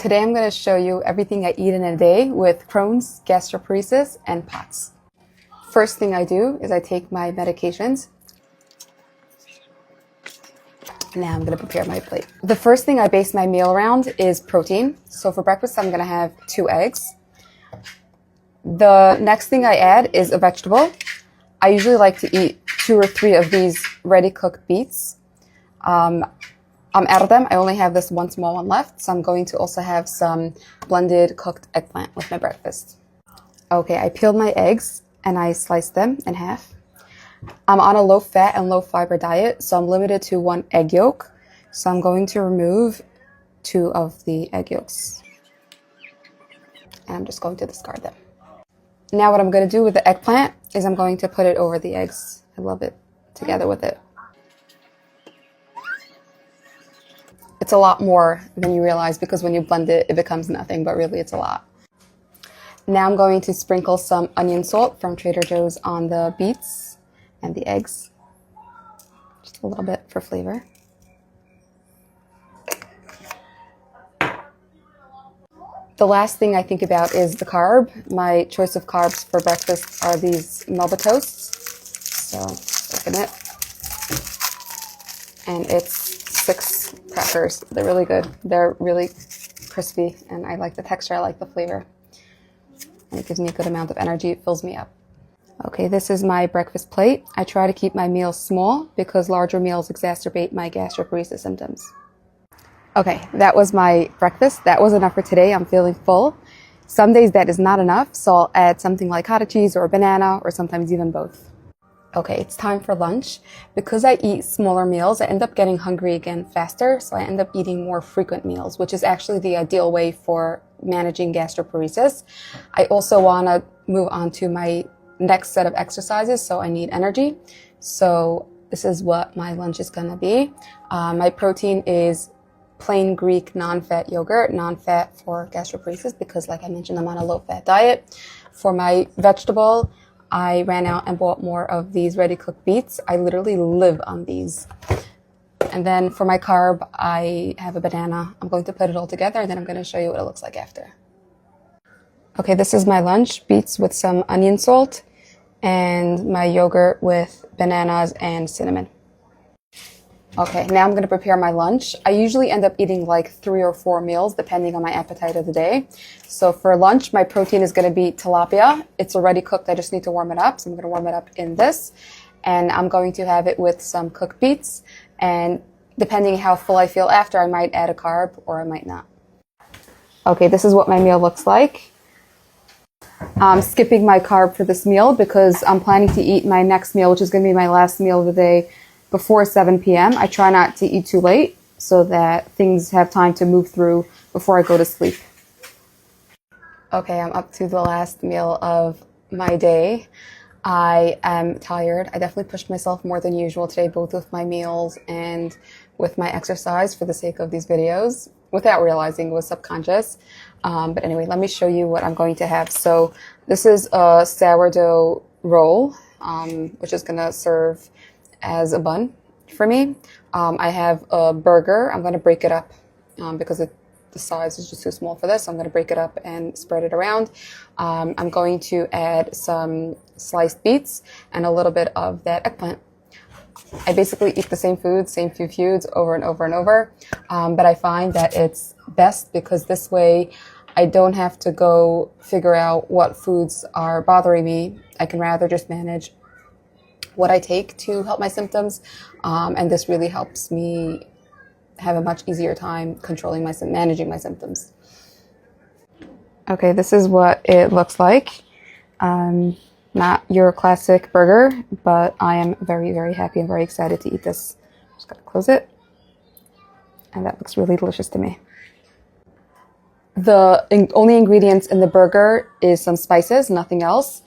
Today I'm going to show you everything I eat in a day with Crohn's, gastroparesis, and POTS. First thing I do is I take my medications. Now I'm going to prepare my plate. The first thing I base my meal around is protein. So for breakfast I'm going to have 2 eggs. The next thing I add is a vegetable. I usually like to eat 2 or 3 of these ready cooked beets. I'm out of them. I only have this one small one left, so I'm going to also have some blended cooked eggplant with my breakfast. Okay, I peeled my eggs and I sliced them in half. I'm on a low fat and low fiber diet, so I'm limited to 1 egg yolk. So I'm going to remove 2 of the egg yolks. And I'm just going to discard them. Now what I'm going to do with the eggplant is I'm going to put it over the eggs. I love it together with it. It's a lot more than you realize because when you blend it, it becomes nothing, but really it's a lot. Now I'm going to sprinkle some onion salt from Trader Joe's on the beets and the eggs. Just a little bit for flavor. The last thing I think about is the carb. My choice of carbs for breakfast are these Melba toasts. So open it. And it's 6 crackers. They're really good. They're really crispy and I like the texture. I like the flavor. And it gives me a good amount of energy. It fills me up. Okay, this is my breakfast plate. I try to keep my meals small because larger meals exacerbate my gastroparesis symptoms. Okay, that was my breakfast. That was enough for today. I'm feeling full. Some days that is not enough, so I'll add something like cottage cheese or a banana or sometimes even both. Okay, it's time for lunch. Because I eat smaller meals, I end up getting hungry again faster, so I end up eating more frequent meals, which is actually the ideal way for managing gastroparesis. I also want to move on to my next set of exercises, so I need energy. So this is what my lunch is going to be. My protein is plain Greek non-fat yogurt, non-fat for gastroparesis because like I mentioned, I'm on a low-fat diet. For my vegetable, I ran out and bought more of these ready-cooked beets. I literally live on these. And then for my carb, I have a banana. I'm going to put it all together and then I'm going to show you what it looks like after. Okay, this is my lunch, beets with some onion salt and my yogurt with bananas and cinnamon. Okay, now I'm going to prepare my lunch. I usually end up eating like 3 or 4 meals depending on my appetite of the day. So for lunch, my protein is going to be tilapia. It's already cooked. I just need to warm it up. So I'm going to warm it up in this. And I'm going to have it with some cooked beets. And depending how full I feel after, I might add a carb or I might not. Okay, this is what my meal looks like. I'm skipping my carb for this meal because I'm planning to eat my next meal, which is going to be my last meal of the day, before 7 p.m. I try not to eat too late so that things have time to move through before I go to sleep. Okay, I'm up to the last meal of my day. I am tired. I definitely pushed myself more than usual today, both with my meals and with my exercise for the sake of these videos, without realizing it was subconscious. But anyway, let me show you what I'm going to have. So this is a sourdough roll, which is going to serve as a bun for me. I have a burger. I'm going to break it up because the size is just too small for this. So I'm going to break it up and spread it around. I'm going to add some sliced beets and a little bit of that eggplant. I basically eat the same few foods over and over and over. But I find that it's best because this way I don't have to go figure out what foods are bothering me. I can rather just manage what I take to help my symptoms, and this really helps me have a much easier time managing my symptoms. Okay, this is what it looks like. Not your classic burger, but I am very, very happy and very excited to eat this. Just gotta close it, and that looks really delicious to me. The only ingredients in the burger is some spices, nothing else.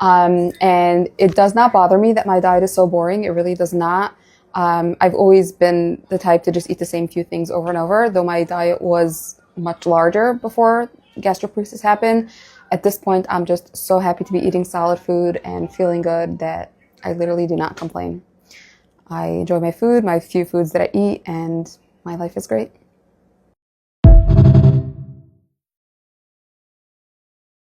And it does not bother me that my diet is so boring. It really does not. I've always been the type to just eat the same few things over and over, though my diet was much larger before gastroparesis happened. At this point, I'm just so happy to be eating solid food and feeling good that I literally do not complain. I enjoy my food, my few foods that I eat, and my life is great.